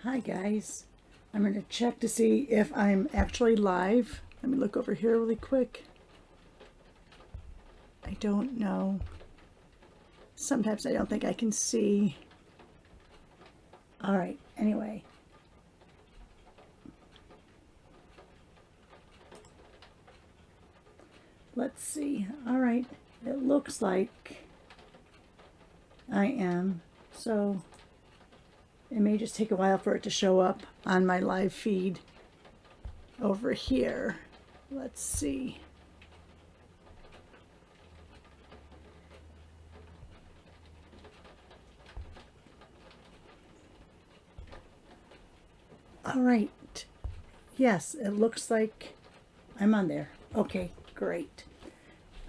Hi guys, I'm going to check to see if I'm actually live. Let me look over here really quick. I don't know. Sometimes I don't think I can see. All right, anyway. Let's see. All right, it looks like I am. So it may just take a while for it to show up on my live feed over here. Let's see. All right. Yes, it looks like I'm on there. Okay, great.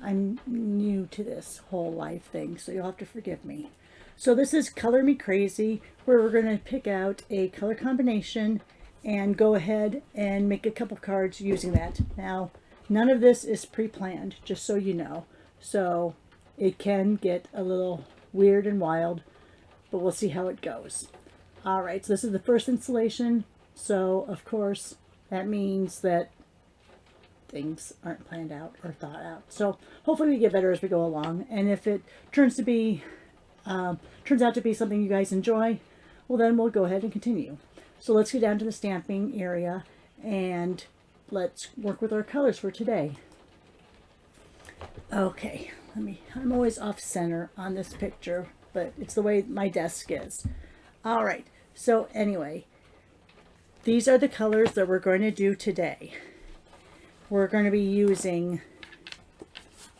I'm new to this whole live thing, so you'll have to forgive me. So this is Color Me Crazy, where we're going to pick out a color combination and go ahead and make a couple cards using that. Now, none of this is pre-planned, just so you know. So it can get a little weird and wild, but we'll see how it goes. All right, so this is the first installation. So, of course, that means that things aren't planned out or thought out. So hopefully we get better as we go along. And if it turns out to be something you guys enjoy, well, then we'll go ahead and continue. So let's get down to the stamping area and let's work with our colors for today. Okay, I'm always off center on this picture, but it's the way my desk is. All right, so anyway, these are the colors that we're going to do today. We're going to be using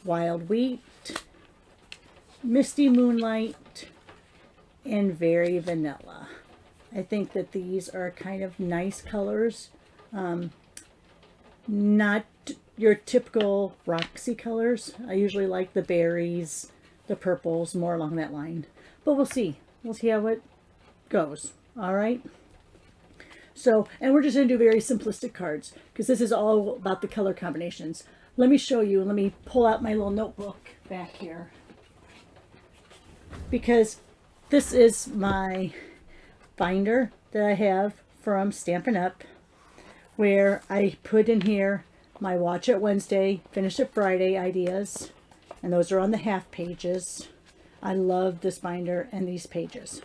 Wild Wheat, Misty Moonlight, and Very Vanilla. I think that these are kind of nice colors. Not your typical Roxi colors. I usually like the berries, the purples, more along that line. But we'll see. We'll see how it goes. All right. So, and we're just going to do very simplistic cards because this is all about the color combinations. Let me show you. Let me pull out my little notebook back here, because this is my binder that I have from Stampin' Up, where I put in here my Watch It Wednesday, Finish It Friday ideas, and those are on the half pages. I love this binder and these pages.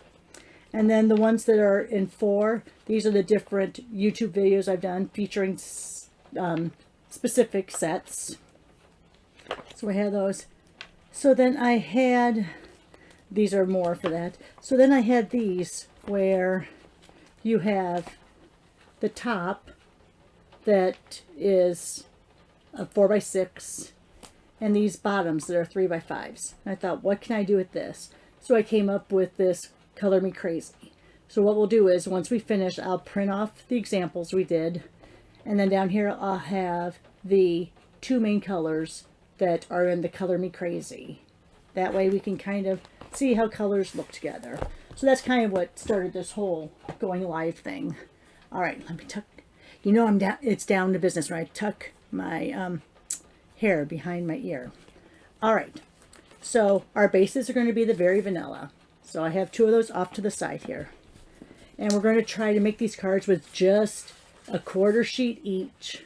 And then the ones that are in 4, these are the different YouTube videos I've done featuring specific sets. So I have those. So then I had, these are more for that. So then I had these where you have the top that is a 4x6 and these bottoms that are 3x5s. And I thought, what can I do with this? So I came up with this Color Me Crazy. So what we'll do is once we finish, I'll print off the examples we did, and then down here I'll have the 2 main colors that are in the Color Me Crazy. That way we can kind of see how colors look together. So that's kind of what started this whole going live thing. All right, let me tuck. You know I'm down. It's down to business when I tuck my hair behind my ear. All right. So our bases are going to be the Very Vanilla. So I have 2 of those off to the side here. And we're going to try to make these cards with just a 1/4 sheet each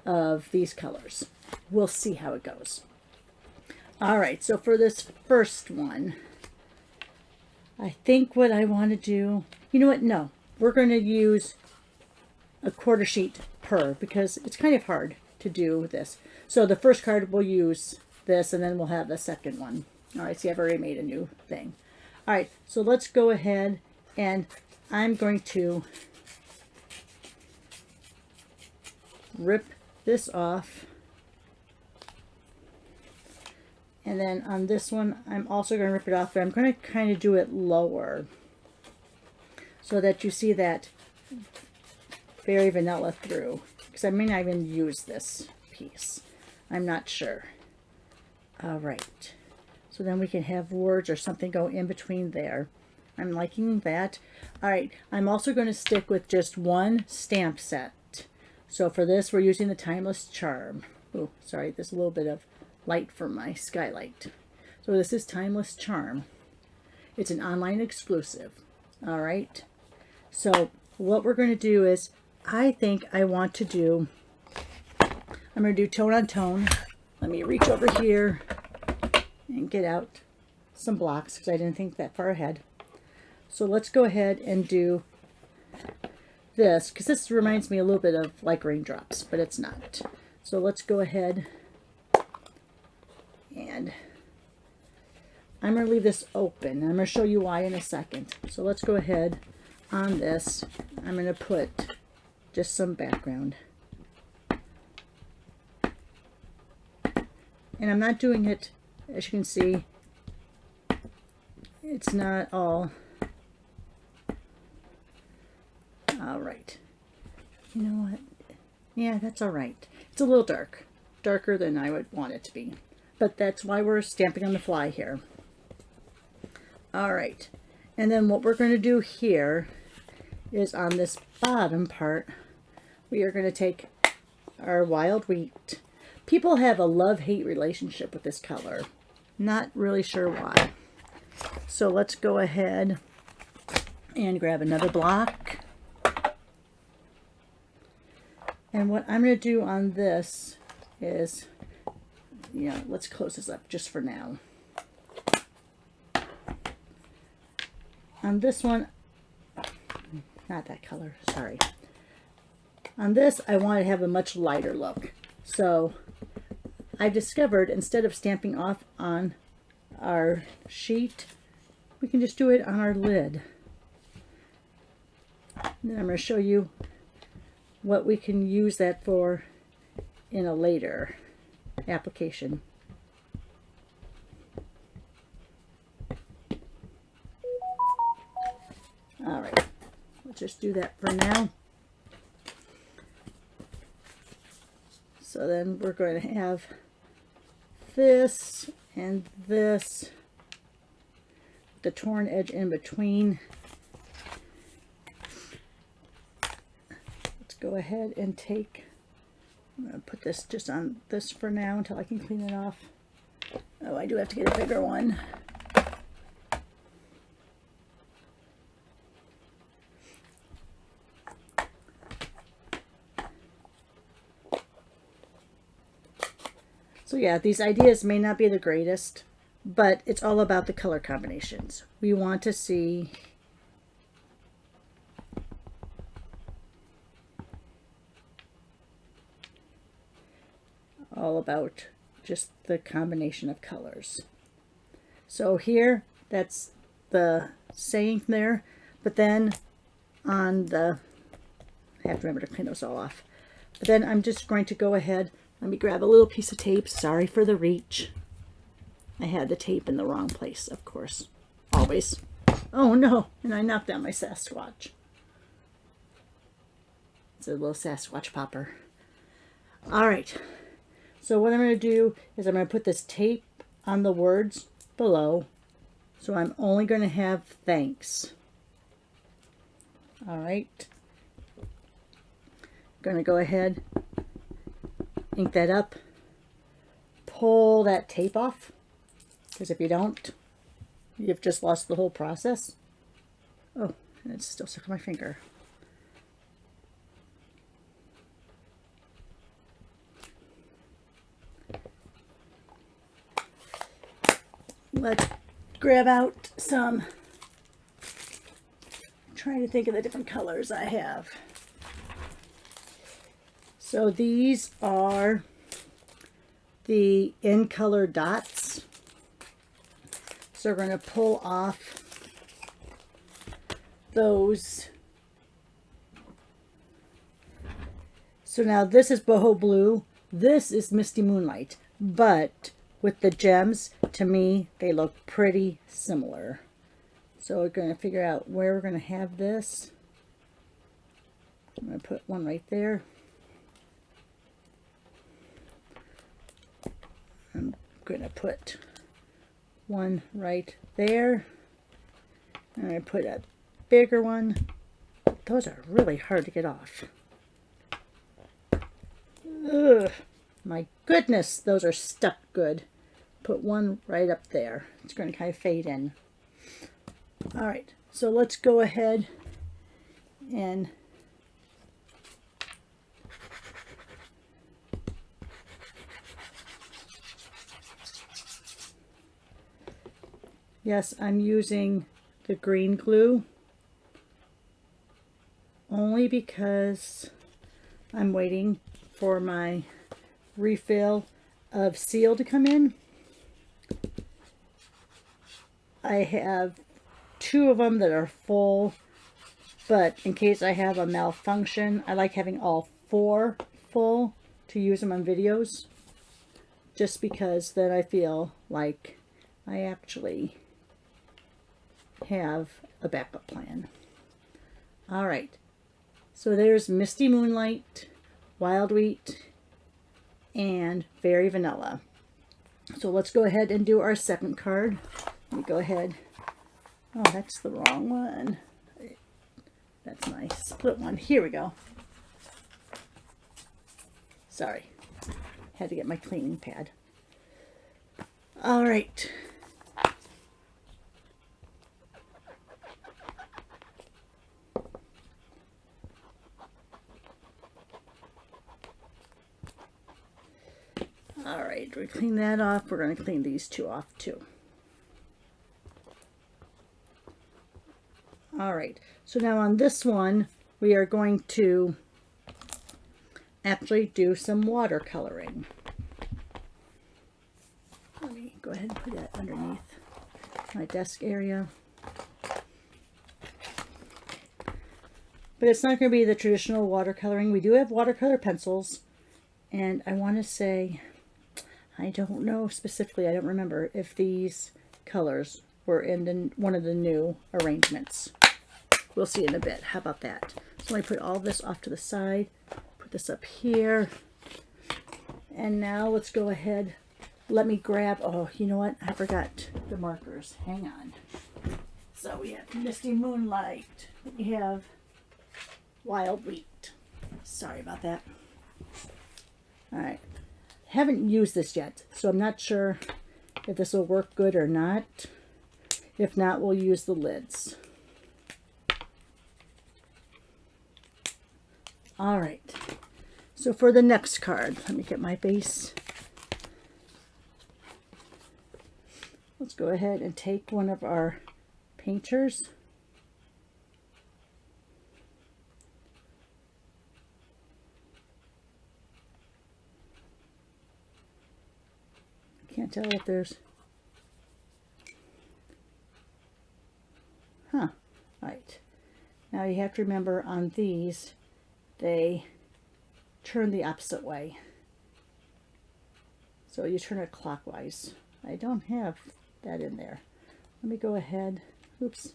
of these colors. We'll see how it goes. All right, so for this first one, I think what I want to do, you know what? No, we're going to use a 1/4 sheet per, because it's kind of hard to do this. So the first card we'll use this, and then we'll have the second one. All right, see, I've already made a new thing. All right, so let's go ahead, and I'm going to rip this off. And then on this one, I'm also going to rip it off, but I'm going to kind of do it lower so that you see that Very Vanilla through, because I may not even use this piece. I'm not sure. All right. So then we can have words or something go in between there. I'm liking that. All right, I'm also going to stick with just 1 stamp set. So for this, we're using the Timeless Charm. Oh, sorry, there's a little bit of light from my skylight. So this is Timeless Charm. It's an online exclusive. All right. So what we're going to do is, I think I want to do, I'm going to do tone on tone. Let me reach over here and get out some blocks because I didn't think that far ahead. So let's go ahead and do this, because this reminds me a little bit of like raindrops, but it's not. So let's go ahead and I'm going to leave this open. I'm going to show you why in a second. So let's go ahead on this. I'm going to put just some background. And I'm not doing it, as you can see, it's not all. All right. You know what? Yeah, that's all right. It's a little dark. Darker than I would want it to be. But that's why we're stamping on the fly here. All right. And then what we're going to do here is on this bottom part, we are going to take our wild wheat. People have a love-hate relationship with this color. Not really sure why. So let's go ahead and grab another block. And what I'm going to do on this is, let's close this up just for now. On this one, not that color, sorry. On this, I want to have a much lighter look. So I've discovered instead of stamping off on our sheet, we can just do it on our lid. And then I'm going to show you what we can use that for in a later application. All right, let's just do that for now. So then we're going to have this and this, the torn edge in between. Let's go ahead and take, I'm going to put this just on this for now until I can clean it off. Oh, I do have to get a bigger one. So yeah, these ideas may not be the greatest, but it's all about the color combinations. We want to see all about just the combination of colors. So here, that's the saying there, but then on the, I have to remember to clean those all off. But then I'm just going to go ahead. Let me grab a little piece of tape. Sorry for the reach. I had the tape in the wrong place, of course. Always. Oh no, and I knocked down my Sasquatch. It's a little Sasquatch popper. All right. So what I'm going to do is I'm going to put this tape on the words below. So I'm only going to have thanks. All right. Going to go ahead, ink that up, pull that tape off, because if you don't, you've just lost the whole process. Oh, and it's still stuck on my finger. Let's grab out some, I'm trying to think of the different colors I have. So these are the in color dots. So we're going to pull off those. So now this is boho blue. This is Misty Moonlight. But with the gems, to me, they look pretty similar. So we're going to figure out where we're going to have this. I'm going to put one right there. I'm going to put one right there. And I put a bigger one. Those are really hard to get off. Ugh, my goodness, those are stuck good. Put one right up there. It's going to kind of fade in. All right, so let's go ahead And yes, I'm using the green glue only because I'm waiting for my refill of seal to come in. I have 2 of them that are full, but in case I have a malfunction, I like having all 4 full to use them on videos, just because then I feel like I actually have a backup plan. All right, so there's Misty Moonlight, Wild Wheat, and Very Vanilla. So let's go ahead and do our second card. Let me go ahead. Oh, that's the wrong one. That's my split one. Here we go. Sorry. Had to get my cleaning pad. All right. All right, we clean that off. We're going to clean these 2 off too. All right, so now on this one, we are going to actually do some watercoloring. Let me go ahead and put that underneath my desk area. But it's not going to be the traditional watercoloring. We do have watercolor pencils, and I want to say, I don't know specifically, I don't remember if these colors were in one of the new arrangements. We'll see in a bit. How about that? So I put all this off to the side, put this up here, and now let's go ahead. Let me grab, oh, you know what? I forgot the markers. Hang on. So we have Misty Moonlight. We have Wild Wheat. Sorry about that. All right. Haven't used this yet, so I'm not sure if this will work good or not. If not, we'll use the lids. All right, so for the next card, let me get my base. Let's go ahead and take one of our painters. I can't tell if there's, all right. Now you have to remember on these, they turn the opposite way. So you turn it clockwise. I don't have that in there. Let me go ahead. Oops.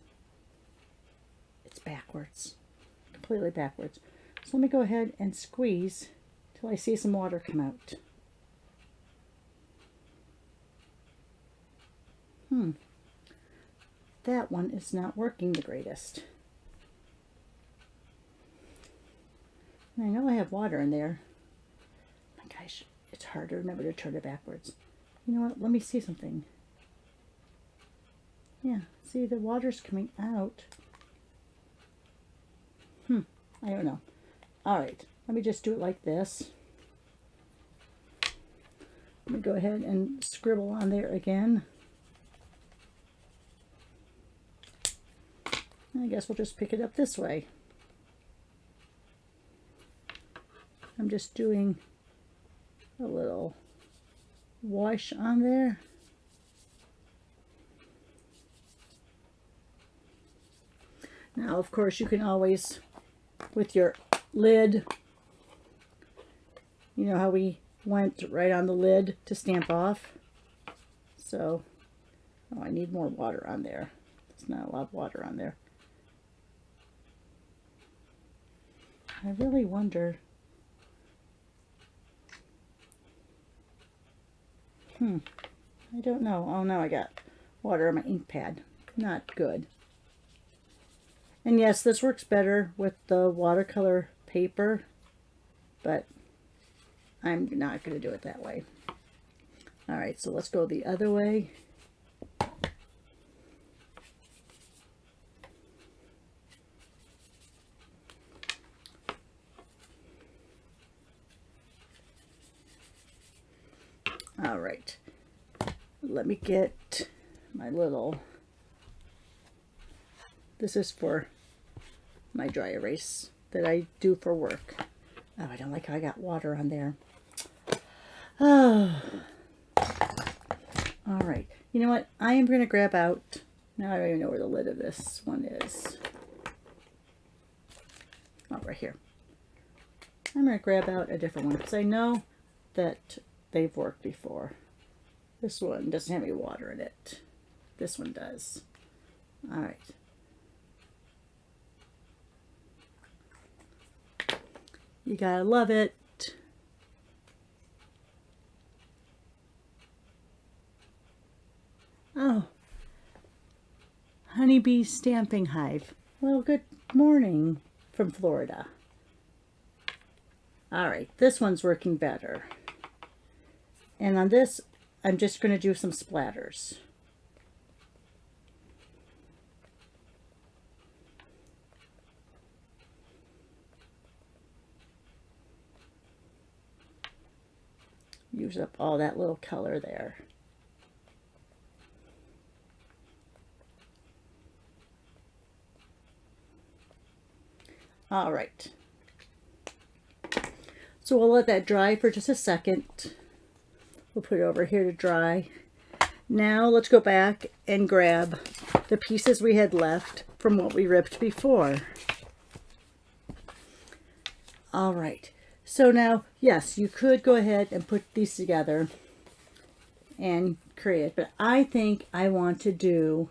It's backwards. Completely backwards. So let me go ahead and squeeze till I see some water come out. That one is not working the greatest. I know I have water in there. My gosh, it's hard to remember to turn it backwards. You know what? Let me see something. Yeah, see, the water's coming out. I don't know. All right, let me just do it like this. Let me go ahead and scribble on there again. I guess we'll just pick it up this way. I'm just doing a little wash on there. Now, of course, you can always, with your lid, you know how we went right on the lid to stamp off. So, oh, I need more water on there. There's not a lot of water on there. I really wonder. I don't know. Oh, now I got water on my ink pad. Not good. And yes, this works better with the watercolor paper, but I'm not going to do it that way. All right, so let's go the other way. All right. Let me get my little, this is for my dry erase that I do for work. Oh, I don't like how I got water on there. Oh. All right. You know what? I am going to grab out, now I don't even know where the lid of this one is. Oh, right here. I'm going to grab out a different one because I know that they've worked before. This one doesn't have any water in it. This one does. All right. You gotta love it. Oh, honeybee stamping hive. Well, good morning from Florida. All right, this one's working better. And on this, I'm just going to do some splatters. Use up all that little color there. All right. So we'll let that dry for just a second. We'll put it over here to dry. Now let's go back and grab the pieces we had left from what we ripped before. All right. So now, yes, you could go ahead and put these together and create, but I think I want to do,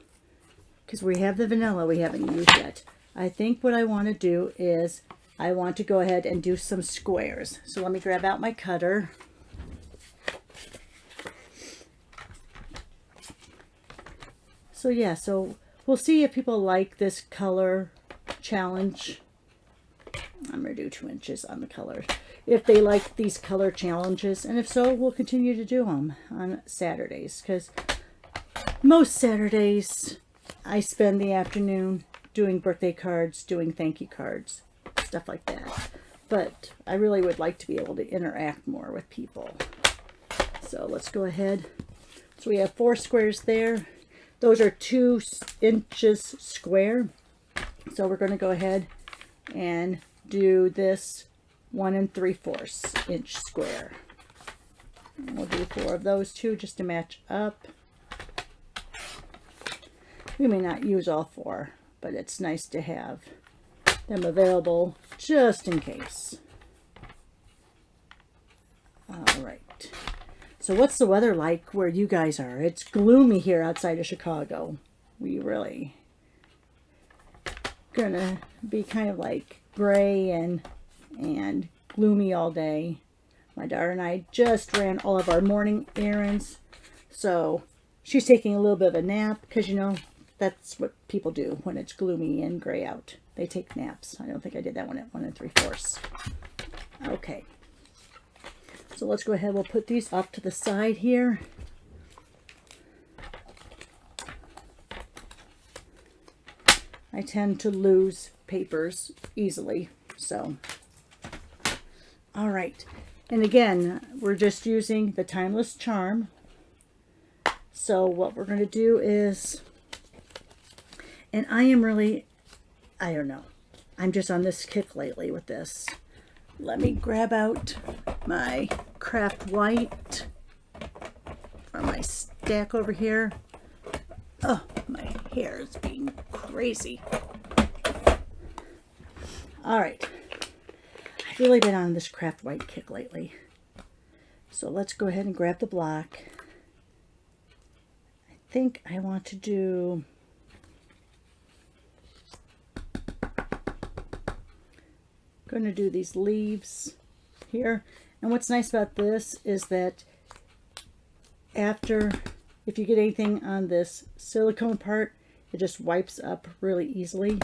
because we have the vanilla we haven't used yet, I think what I want to do is I want to go ahead and do some squares. So let me grab out my cutter. So yeah, so we'll see if people like this color challenge. I'm going to do 2 inches on the color. If they like these color challenges, and if so, we'll continue to do them on Saturdays, because most Saturdays I spend the afternoon doing birthday cards, doing thank you cards, stuff like that. But I really would like to be able to interact more with people. So let's go ahead. So we have 4 squares there. Those are 2 inches square. So we're going to go ahead and do this 1 3/4 inch square. And we'll do 4 of those too, just to match up. We may not use all 4, but it's nice to have them available just in case. All right. So what's the weather like where you guys are? It's gloomy here outside of Chicago. We really gonna be kind of like gray and gloomy all day. My daughter and I just ran all of our morning errands, so she's taking a little bit of a nap because, you know, that's what people do when it's gloomy and gray out. They take naps. I don't think I did that one at 1 3/4. Okay. So let's go ahead. We'll put these off to the side here. I tend to lose papers easily, so. All right. And again, we're just using the Timeless Charm. So what we're going to do is, and I am really, I don't know, I'm just on this kick lately with this. Let me grab out my craft white from my stack over here. Oh, my hair is being crazy. All right. I've really been on this craft white kick lately. So let's go ahead and grab the block. I think I want to do, going to do these leaves here. And what's nice about this is that after, if you get anything on this silicone part, it just wipes up really easily.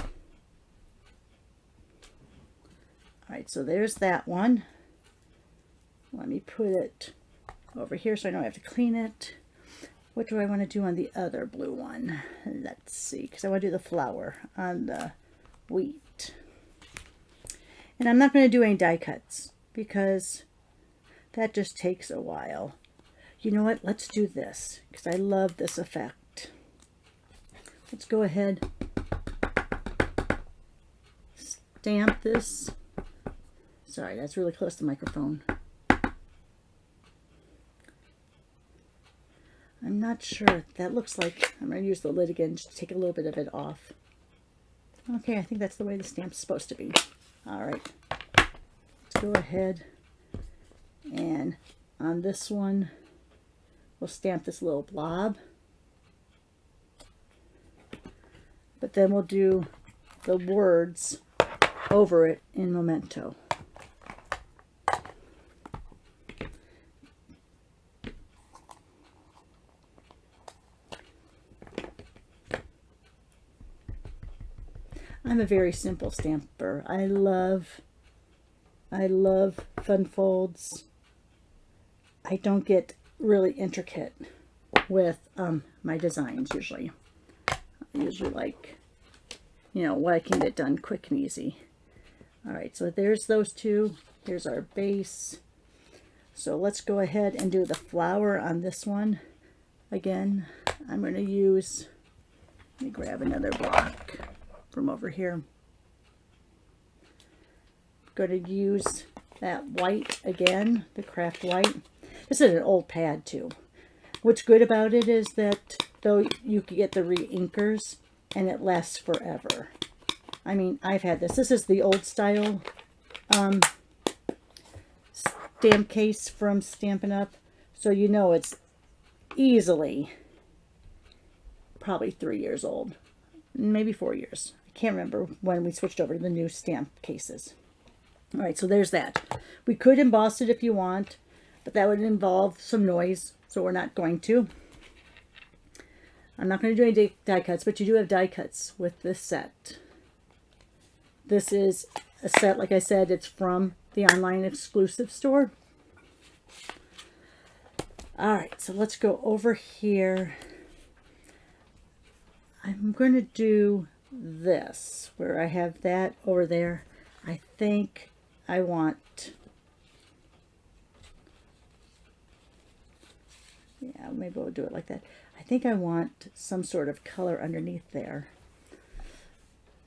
All right, so there's that one. Let me put it over here so I don't have to clean it. What do I want to do on the other blue one? Let's see, because I want to do the flower on the wheat. And I'm not going to do any die cuts because that just takes a while. You know what? Let's do this because I love this effect. Let's go ahead, stamp this. Sorry, that's really close to the microphone. I'm not sure. That looks like, I'm going to use the lid again just to take a little bit of it off. Okay, I think that's the way the stamp's supposed to be. All right, let's go ahead and on this one, we'll stamp this little blob. But then we'll do the words over it in Memento. I'm a very simple stamper. I love fun folds. I don't get really intricate with my designs usually. I usually like, you know, what I can get done quick and easy. All right, so there's those two. Here's our base. So let's go ahead and do the flower on this one. Again, I'm going to use, let me grab another block from over here. I'm going to use that white again, the craft white. This is an old pad too. What's good about it is that though you can get the re-inkers and it lasts forever. I mean, I've had this. This is the old style stamp case from Stampin' Up. So you know it's easily probably 3 years old, maybe 4 years. I can't remember when we switched over to the new stamp cases. All right, so there's that. We could emboss it if you want, but that would involve some noise, so we're not going to. I'm not going to do any die cuts, but you do have die cuts with this set. This is a set, like I said, it's from the online exclusive store. All right, so let's go over here. I'm going to do this, where I have that over there. I think I want, yeah, maybe we'll do it like that. I think I want some sort of color underneath there.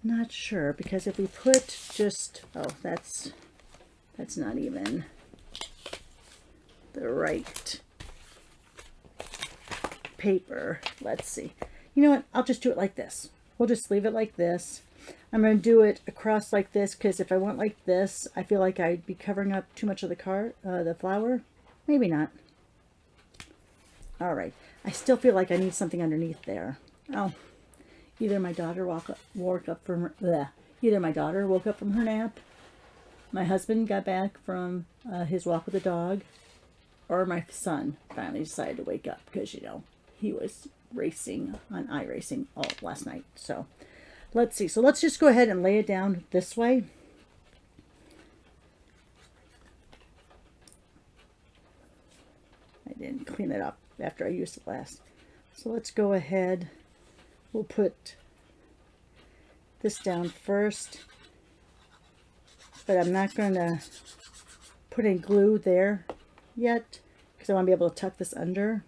Not sure, because if we put just, oh, that's not even the right paper. Let's see. You know what? I'll just do it like this. We'll just leave it like this. I'm going to do it across like this because if I went like this, I feel like I'd be covering up too much of the flower. Maybe not. All right. I still feel like I need something underneath there. Oh, either my daughter woke up from her nap, my husband got back from his walk with the dog, or my son finally decided to wake up because, you know, he was racing on iRacing all last night. So let's see. So let's just go ahead and lay it down this way. I didn't clean it up after I used it last. So let's go ahead. We'll put this down first, but I'm not going to put in glue there yet because I want to be able to tuck this under.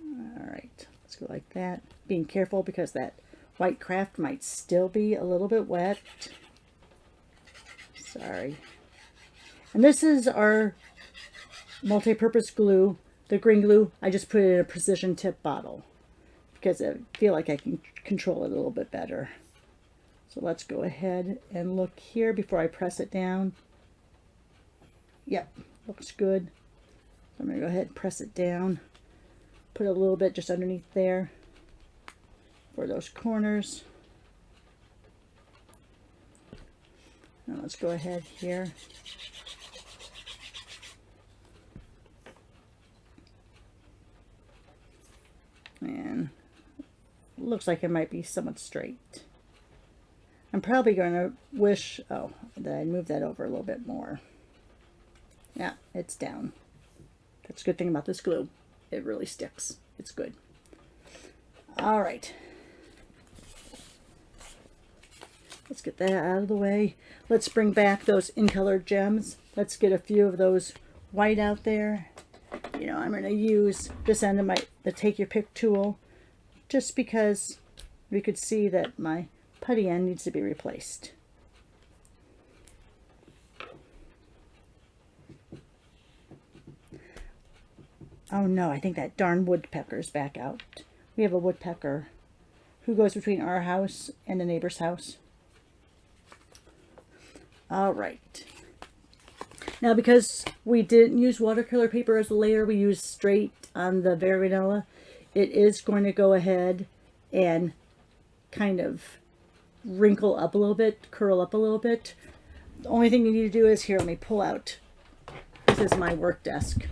All right, let's go like that. Being careful because that white craft might still be a little bit wet. Sorry. And this is our multi-purpose glue. The green glue, I just put it in a precision tip bottle because I feel like I can control it a little bit better. So let's go ahead and look here before I press it down. Yep, looks good. So I'm going to go ahead and press it down. Put a little bit just underneath there for those corners. Now let's go ahead here. And looks like it might be somewhat straight. I'm probably going to wish, oh, that I'd move that over a little bit more. Yeah, it's down. That's a good thing about this glue. It really sticks. It's good. All right. Let's get that out of the way. Let's bring back those in color gems. let's get a few of those white out there. You know, I'm going to use this end of the Take Your Pick tool just because we could see that my putty end needs to be replaced. Oh no, I think that darn woodpecker's back out. We have a woodpecker who goes between our house and the neighbor's house. All right. Now, because we didn't use watercolor paper as a layer, we used straight on the Very Vanilla, it is going to go ahead and kind of wrinkle up a little bit, curl up a little bit. The only thing you need to do is, here, let me pull out. This is my work desk,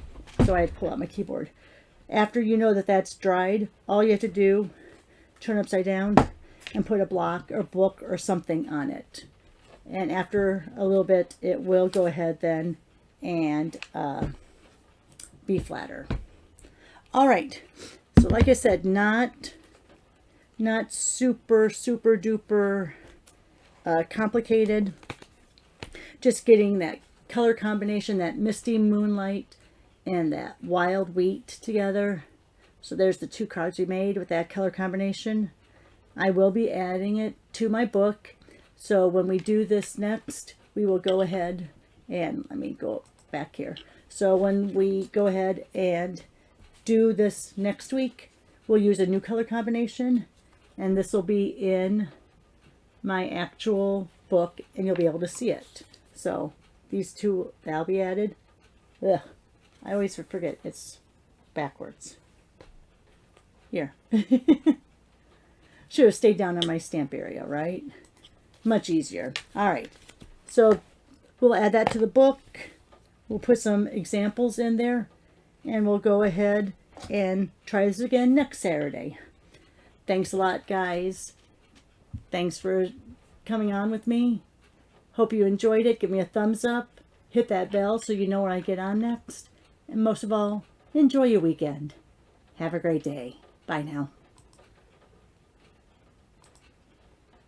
so I had to pull out my keyboard. After you know that that's dried, all you have to do, turn upside down and put a block or book or something on it. And after a little bit, it will go ahead then and be flatter. All right. So like I said, not super duper complicated. Just getting that color combination, that Misty Moonlight and that Wild Wheat together. So there's the two cards we made with that color combination. I will be adding it to my book. So when we do this next, we will go ahead and, let me go back here. So when we go ahead and do this next week, we'll use a new color combination, and this will be in my actual book, and you'll be able to see it. So these two, that'll be added. Ugh, I always forget it's backwards. Here. Should have stayed down on my stamp area, right? Much easier. All right. So we'll add that to the book. We'll put some examples in there, and we'll go ahead and try this again next Saturday. Thanks a lot, guys. Thanks for coming on with me. Hope you enjoyed it. Give me a thumbs up. Hit that bell so you know when I get on next. And most of all, enjoy your weekend. Have a great day. Bye now.